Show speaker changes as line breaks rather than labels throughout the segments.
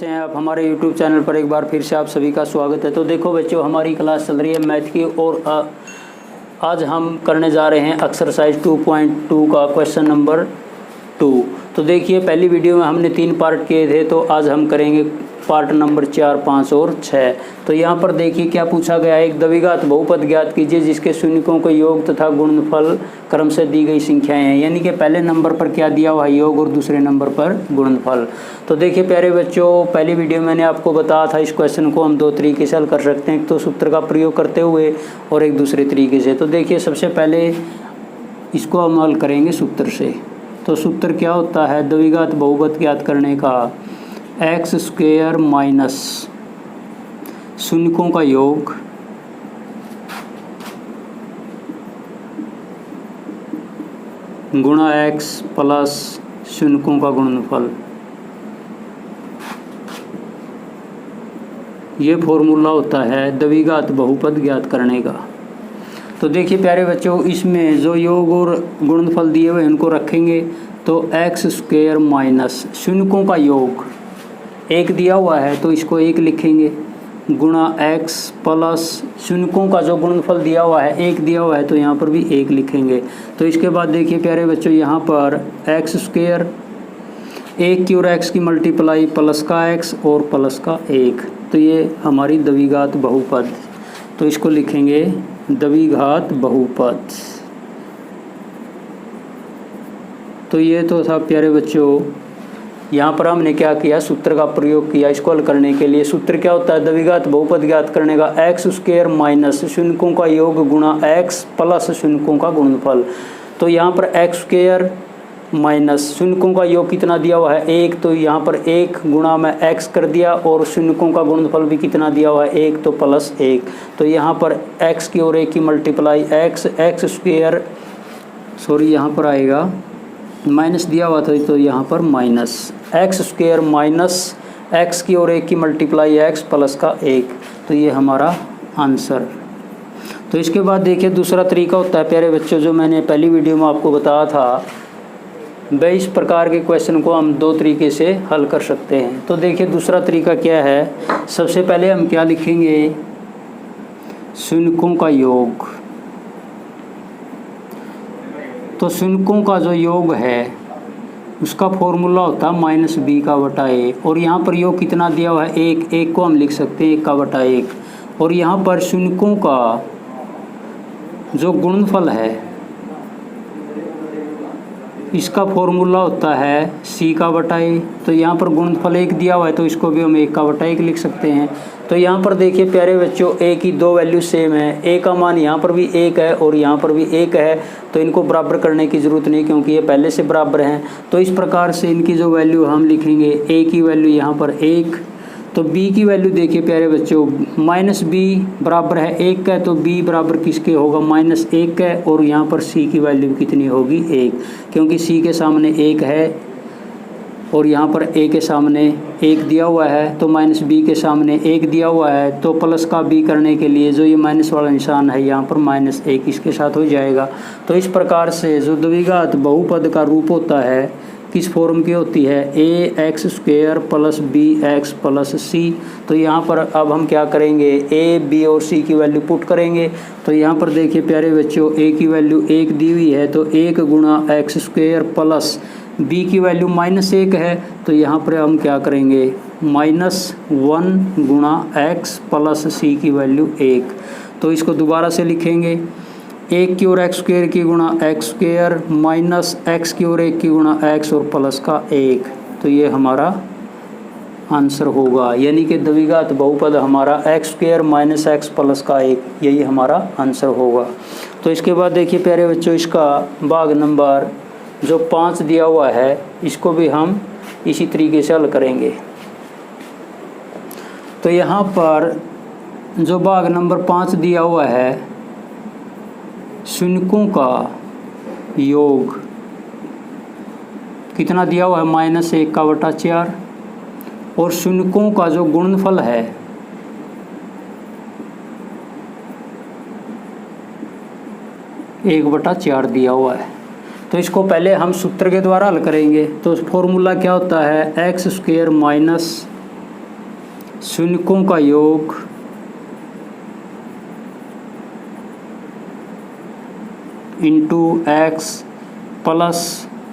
कैसे हैं आप। हमारे YouTube चैनल पर एक बार फिर से आप सभी का स्वागत है। तो देखो बच्चों, हमारी क्लास चल रही है मैथ की और आज हम करने जा रहे हैं एक्सरसाइज 2.2 का क्वेश्चन नंबर 2। तो देखिए, पहली वीडियो में हमने 3 पार्ट किए थे, तो आज हम करेंगे पार्ट नंबर 4, 5 और 6। तो यहाँ पर देखिए क्या पूछा गया है। एक द्विघात बहुपद ज्ञात कीजिए जिसके शून्यकों के योग तथा गुणनफल क्रम से दी गई संख्याएं हैं। यानी कि पहले नंबर पर क्या दिया हुआ है, योग, और दूसरे नंबर पर गुणनफल। तो देखिए प्यारे बच्चों, पहली वीडियो मैंने आपको बताया था इस क्वेश्चन को हम 2 तरीके से हल कर सकते हैं, एक तो सूत्र का प्रयोग करते हुए और एक दूसरे तरीके से। तो देखिए सबसे पहले इसको हम हल करेंगे सूत्र से। तो सूत्र क्या होता है द्विघात बहुपद ज्ञात करने का, एक्स स्क्वायर माइनस शून्यकों का योग गुणा एक्स प्लस शून्यकों का गुणनफल। ये फॉर्मूला होता है द्विघात बहुपद ज्ञात करने का। तो देखिए प्यारे बच्चों, इसमें जो योग और गुणनफल दिए हुए इनको रखेंगे। तो एक्स स्क्वायर माइनस शून्यकों का योग 1 दिया हुआ है तो इसको 1 लिखेंगे, गुणा एक्स प्लस शून्यकों का जो गुणनफल दिया हुआ है 1 दिया हुआ है तो यहाँ पर भी 1 लिखेंगे। तो इसके बाद देखिए प्यारे बच्चों, यहाँ पर एक्स स्क्वायर 1 की और एक्स की मल्टीप्लाई प्लस का एक्स और प्लस का 1, तो ये हमारी द्विघात बहुपद। तो इसको लिखेंगे द्विघात बहुपद। तो ये तो था प्यारे बच्चों, यहाँ पर हमने क्या किया, सूत्र का प्रयोग किया इसको हल करने के लिए। सूत्र क्या होता है द्विघात बहुपद ज्ञात करने का, एक्स स्क्वायर माइनस शून्यकों का योग गुणा एक्स प्लस शून्यकों का गुणनफल। तो यहाँ पर एक्स स्क्वायर माइनस शून्यकों का योग कितना दिया हुआ है 1, तो यहाँ पर 1 गुणा में एक्स कर दिया और शून्यकों का गुणनफल भी कितना दिया हुआ है 1, तो प्लस 1। तो यहाँ पर एक्स की और 1 की मल्टीप्लाई एक्स स्क्वायर, सॉरी यहाँ पर आएगा माइनस दिया हुआ था तो यहाँ पर minus x square minus x की और 1 की मल्टीप्लाई एक्स प्लस का 1, तो ये हमारा आंसर। तो इसके बाद देखिए दूसरा तरीका होता है प्यारे बच्चों, जो मैंने पहली वीडियो में आपको बताया था। भाई इस प्रकार के क्वेश्चन को हम 2 तरीके से हल कर सकते हैं। तो देखिए दूसरा तरीका क्या है, सबसे पहले हम क्या लिखेंगे, शून्यकों का योग। तो शून्यकों का जो योग है उसका फॉर्मूला होता है माइनस बी का बटा ए, और यहाँ पर योग कितना दिया हुआ है 1 को हम लिख सकते हैं 1 का बटा 1। और यहाँ पर शून्यकों का जो गुणनफल है इसका फॉर्मूला होता है सी का बटा ए। तो यहाँ पर गुणनफल 1 दिया हुआ है तो इसको भी हम 1 का बटा 1 लिख सकते हैं। तो यहाँ पर देखिए प्यारे बच्चों, ए की 2 वैल्यू सेम है, ए का मान यहाँ पर भी 1 है और यहाँ पर भी 1 है, तो इनको बराबर करने की ज़रूरत नहीं क्योंकि ये पहले से बराबर हैं। तो इस प्रकार से इनकी जो वैल्यू हम लिखेंगे, ए की वैल्यू यहाँ पर 1, तो बी की वैल्यू देखिए प्यारे बच्चों, माइनस बी बराबर है 1 का, तो बी बराबर किसके होगा माइनस 1 का, और यहाँ पर सी की वैल्यू कितनी होगी 1, क्योंकि सी के सामने 1 है और यहाँ पर ए के सामने 1 दिया हुआ है, तो माइनस बी के सामने 1 दिया हुआ है, तो प्लस का बी करने के लिए जो ये माइनस वाला निशान है यहाँ पर माइनस 1 इसके साथ हो जाएगा। तो इस प्रकार से जो द्विघात बहुपद का रूप होता है किस फॉर्म की होती है, A X square plus B X plus C. तो यहाँ पर अब हम क्या करेंगे, ए बी और सी की वैल्यू पुट करेंगे। तो यहाँ पर देखिए प्यारे बच्चों, ए की वैल्यू 1 दी हुई है तो 1 गुणा एक्स स्क्वायर प्लस बी की वैल्यू माइनस 1 है, तो यहाँ पर हम क्या करेंगे -1 गुणा एक्स प्लस सी की वैल्यू 1। तो इसको दोबारा से लिखेंगे, 1 की ओर एक्स स्क्वायर की गुणा एक्स स्क्वायर माइनस एक्स की ओर 1 की गुणा एक्स और प्लस का 1, तो ये हमारा आंसर होगा। यानी कि द्विघात बहुपद हमारा x square minus x plus का 1, यही हमारा आंसर होगा। तो इसके बाद देखिए प्यारे बच्चों, इसका भाग नंबर जो 5 दिया हुआ है इसको भी हम इसी तरीके से हल करेंगे। तो यहाँ पर जो भाग नंबर 5 दिया हुआ है, शून्यकों का योग कितना दिया हुआ है -1 का बटा 4, और शून्यकों का जो गुणनफल है एक बटा 4 दिया हुआ है। तो इसको पहले हम सूत्र के द्वारा हल करेंगे। तो फॉर्मूला क्या होता है, एक्स स्क्वायर माइनस शून्यकों का योग इंटू एक्स प्लस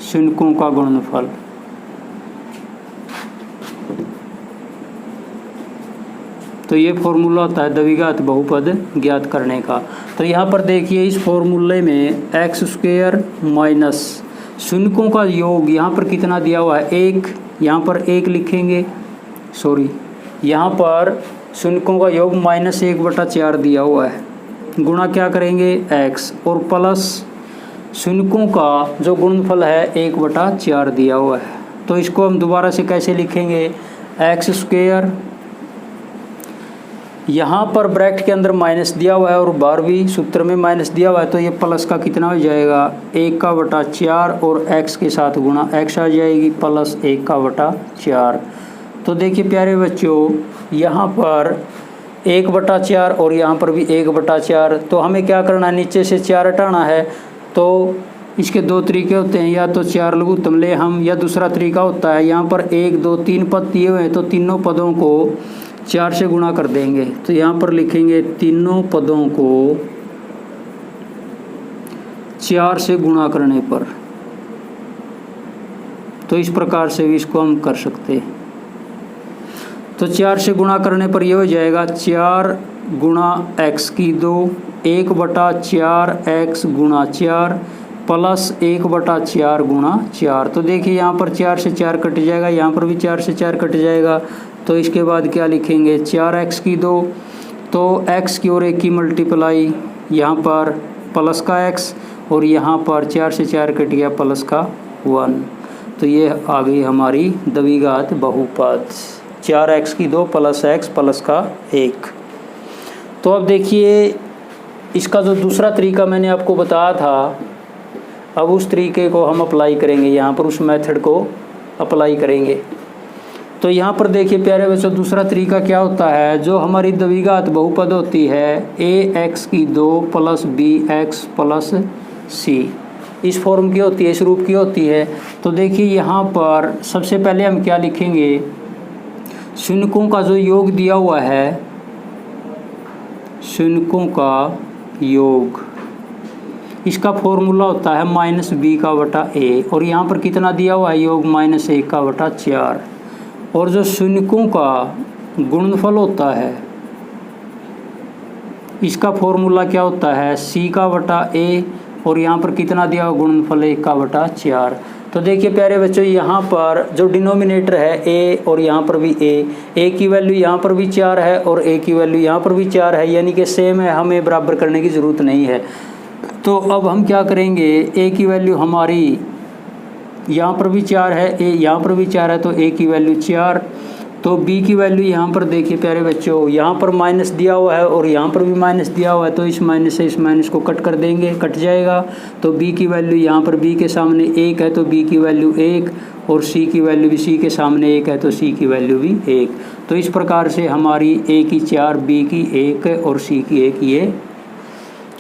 शून्यकों का गुणनफल। तो ये फॉर्मूला होता है द्विघात बहुपद ज्ञात करने का। तो यहाँ पर देखिए इस फॉर्मूले में एक्स स्क्वायर माइनस शून्यकों का योग यहाँ पर कितना दिया हुआ है, एक, यहाँ पर एक लिखेंगे, सॉरी यहाँ पर शून्यकों का योग -1/4 दिया हुआ है, गुणा क्या करेंगे एक्स, और प्लस शून्यकों का जो गुणनफल है 1/4 दिया हुआ है। तो इसको हम दोबारा से कैसे लिखेंगे, एक्स स्क्वायर, यहाँ पर ब्रैकेट के अंदर माइनस दिया हुआ है और बाहर भी सूत्र में माइनस दिया हुआ है, तो ये प्लस का कितना हो जाएगा 1/4 और x के साथ गुणा x आ जाएगी प्लस 1/4। तो देखिए प्यारे बच्चों यहाँ पर 1/4 और यहाँ पर भी 1/4। तो हमें क्या करना है, नीचे से 4 हटाना है। तो इसके दो तरीके होते हैं, या तो 4 लघुत्तम ले हम, या दूसरा तरीका होता है यहाँ पर 1 2 3 पद दिए हुए हैं तो तीनों पदों को 4 से गुणा कर देंगे। तो यहाँ पर लिखेंगे तीनों पदों को 4 से गुणा करने पर। तो इस प्रकार से भी इसको हम कर सकते हैं। तो 4 से गुणा करने पर यह हो जाएगा 4 गुणा x की 2, 1/4 x गुणा 4 प्लस 1/4 गुणा 4। तो देखिए यहाँ पर 4 से 4 कट जाएगा, यहाँ पर भी 4 से 4 कट जाएगा। तो इसके बाद क्या लिखेंगे 4x की 2, तो x की और 1 की मल्टीप्लाई, यहाँ पर प्लस का x और यहाँ पर 4 से 4 कट गया प्लस का 1। तो ये आ गई हमारी द्विघात बहुपद 4x की 2 प्लस x प्लस का 1। तो अब देखिए इसका जो दूसरा तरीका मैंने आपको बताया था, अब उस तरीके को हम अप्लाई करेंगे, यहाँ पर उस मेथड को अप्लाई करेंगे। तो यहाँ पर देखिए प्यारे बच्चों दूसरा तरीका क्या होता है, जो हमारी द्विघात बहुपद होती है ax की 2 प्लस bx प्लस c, इस फॉर्म की होती है, इस रूप की होती है। तो देखिए यहाँ पर सबसे पहले हम क्या लिखेंगे, शून्यकों का जो योग दिया हुआ है, शून्यकों का योग, इसका फॉर्मूला होता है -b/a, और यहाँ पर कितना दिया हुआ है योग -1/4। और जो शून्यकों का गुणनफल होता है इसका फॉर्मूला क्या होता है c/a, और यहाँ पर कितना दिया हुआ गुणनफल 1/4। तो देखिए प्यारे बच्चों यहाँ पर जो डिनोमिनेटर है a और यहाँ पर भी a की वैल्यू यहाँ पर भी 4 है और a की वैल्यू यहाँ पर भी 4 है, यानी कि सेम है, हमें बराबर करने की ज़रूरत नहीं है। तो अब हम क्या करेंगे, a की वैल्यू हमारी यहाँ पर भी 4 है, a यहाँ पर भी 4 है, तो a की वैल्यू 4। तो b की वैल्यू यहाँ पर देखिए प्यारे बच्चों, यहाँ पर माइनस दिया हुआ है और यहाँ पर भी माइनस दिया हुआ है, तो इस माइनस से इस माइनस को कट कर देंगे, कट जाएगा। तो b की वैल्यू यहाँ पर b के सामने 1 है, तो b की वैल्यू 1, और c की वैल्यू भी c के सामने 1 है, तो c की वैल्यू भी 1। तो इस प्रकार से हमारी a की 4, b की 1 और c की 1 ये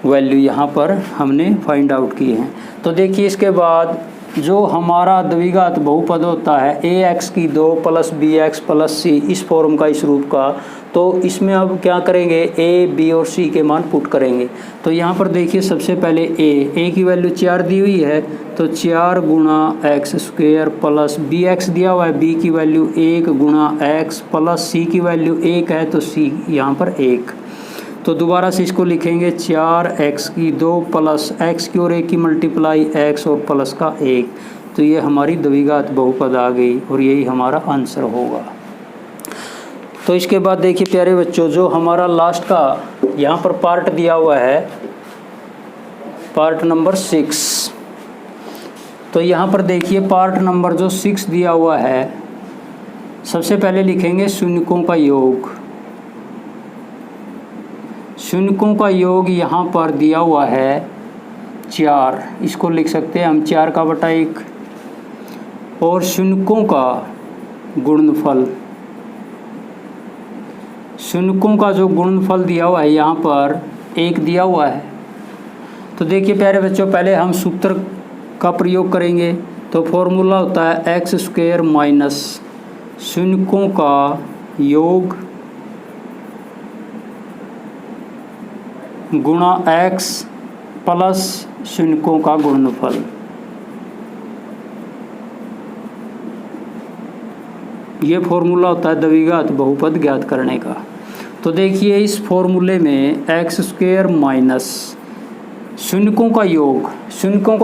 वैल्यू यहाँ पर हमने फाइंड आउट की है। तो देखिए इसके बाद जो हमारा द्विघात बहुपद होता है ax की 2 प्लस bx प्लस c, इस फॉर्म का, इस रूप का, तो इसमें अब क्या करेंगे a b और c के मान पुट करेंगे। तो यहाँ पर देखिए सबसे पहले a की वैल्यू 4 दी हुई है, तो 4 गुणा एक्स स्क्वायर प्लस bx दिया हुआ है, b की वैल्यू 1 गुणा x प्लस c की वैल्यू 1 है, तो c यहाँ पर 1। तो दोबारा से इसको लिखेंगे 4x की 2 प्लस x की और 1 की मल्टीप्लाई x और प्लस का 1। तो ये हमारी द्विघात बहुपद आ गई और यही हमारा आंसर होगा। तो इसके बाद देखिए प्यारे बच्चों जो हमारा लास्ट का यहाँ पर पार्ट दिया हुआ है, पार्ट नंबर 6। तो यहाँ पर देखिए पार्ट नंबर जो 6 दिया हुआ है, सबसे पहले लिखेंगे शून्यकों का योग। शून्यकों का योग यहाँ पर दिया हुआ है 4, इसको लिख सकते हैं हम 4/1, और शून्यकों का गुणनफल, शून्यकों का जो गुणनफल दिया हुआ है यहाँ पर 1 दिया हुआ है। तो देखिए प्यारे बच्चों पहले हम सूत्र का प्रयोग करेंगे। तो फॉर्मूला होता है x² माइनस शून्यकों का योग गुणा x प्लस शून्यों का गुणनफल। ये फॉर्मूला होता है द्विघात बहुपद ज्ञात करने का। तो देखिए इस फॉर्मूले में एक्स स्क्वायर माइनस शून्यों का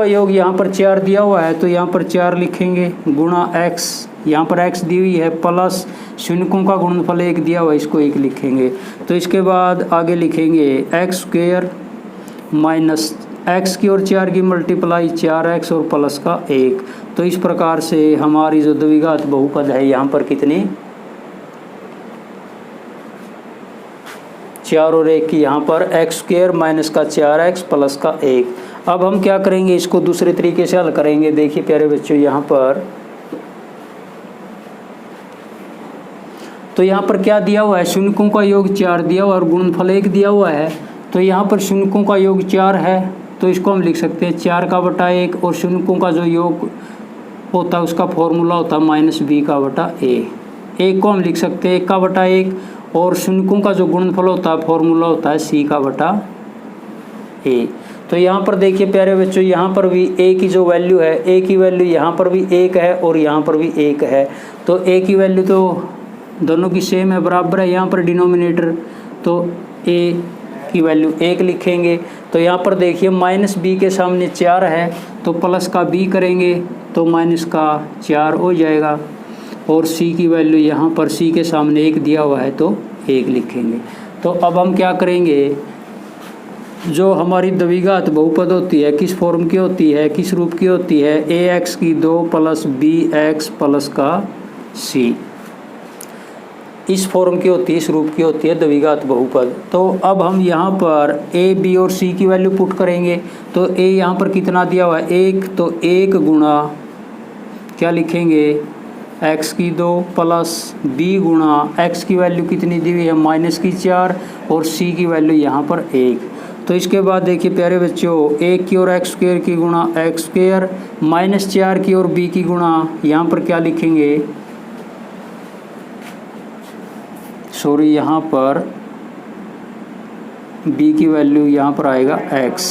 योग यहाँ पर 4 दिया हुआ है तो यहाँ पर 4 लिखेंगे, गुणा x, यहाँ पर x दी हुई है, प्लस शून्यों का गुणनफल 1 दिया हुआ है, इसको 1 लिखेंगे। तो इसके बाद आगे लिखेंगे एक्स स्क्वायर माइनस x की और 4 की मल्टीप्लाई 4x और प्लस का 1। तो इस प्रकार से हमारी जो द्विघात बहुपद है यहाँ पर कितनी 4 और 1 की, यहाँ पर एक्स स्क्वायर माइनस का 4x प्लस का 1। अब हम क्या करेंगे, इसको दूसरे तरीके से हल करेंगे। देखिए प्यारे बच्चों यहाँ पर तो यहाँ पर क्या दिया हुआ है, शून्यों का योग 4 दिया हुआ और गुणनफल 1 दिया हुआ है। तो यहाँ पर शून्यों का योग 4 है तो इसको हम लिख सकते हैं 4 का बटा 1, और शून्यों का जो योग होता है उसका फॉर्मूला होता है माइनस b का बटा a। 1 को हम लिख सकते हैं 1 का बटा 1, और शून्यों का जो गुणनफल होता है फॉर्मूला होता है c का बटा a। तो यहाँ पर देखिए प्यारे बच्चों यहाँ पर भी a की जो वैल्यू है, a की वैल्यू यहाँ पर भी 1 है और यहाँ पर भी 1 है। तो a की वैल्यू तो दोनों की सेम है, बराबर है। यहाँ पर डिनोमिनेटर तो a की वैल्यू 1 लिखेंगे। तो यहाँ पर देखिए माइनस b के सामने 4 है तो प्लस का b करेंगे तो माइनस का 4 हो जाएगा, और c की वैल्यू यहाँ पर c के सामने 1 दिया हुआ है तो 1 लिखेंगे। तो अब हम क्या करेंगे, जो हमारी द्विघात बहुपद होती है किस फॉर्म की होती है, किस रूप की होती है, ax की 2 प्लस bx प्लस का c, इस फॉर्म की होती है, इस रूप की होती है द्विघात बहुपद। तो अब हम यहाँ पर a b और c की वैल्यू पुट करेंगे। तो a यहाँ पर कितना दिया हुआ है 1, तो 1 गुणा क्या लिखेंगे x की 2 प्लस b गुणा x की वैल्यू कितनी दी हुई है माइनस की 4, और c की वैल्यू यहाँ पर 1। तो इसके बाद देखिए प्यारे बच्चों 1 की और एक्स स्क्वायर की गुणा एक्स स्क्वायर, माइनस 4 की और b की गुणा, यहाँ पर क्या लिखेंगे, सॉरी यहाँ पर b की वैल्यू यहाँ पर आएगा x।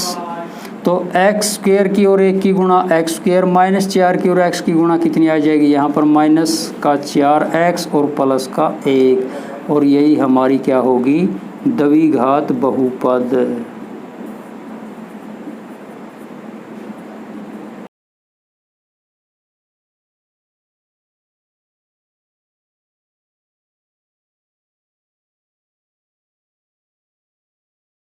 तो एक्स स्क्वायर की और 1 की गुणा एक्स स्क्वायर, माइनस 4 की और x की गुणा कितनी आ जाएगी, यहाँ पर माइनस का 4x और प्लस का 1, और यही हमारी क्या होगी द्विघात बहुपद।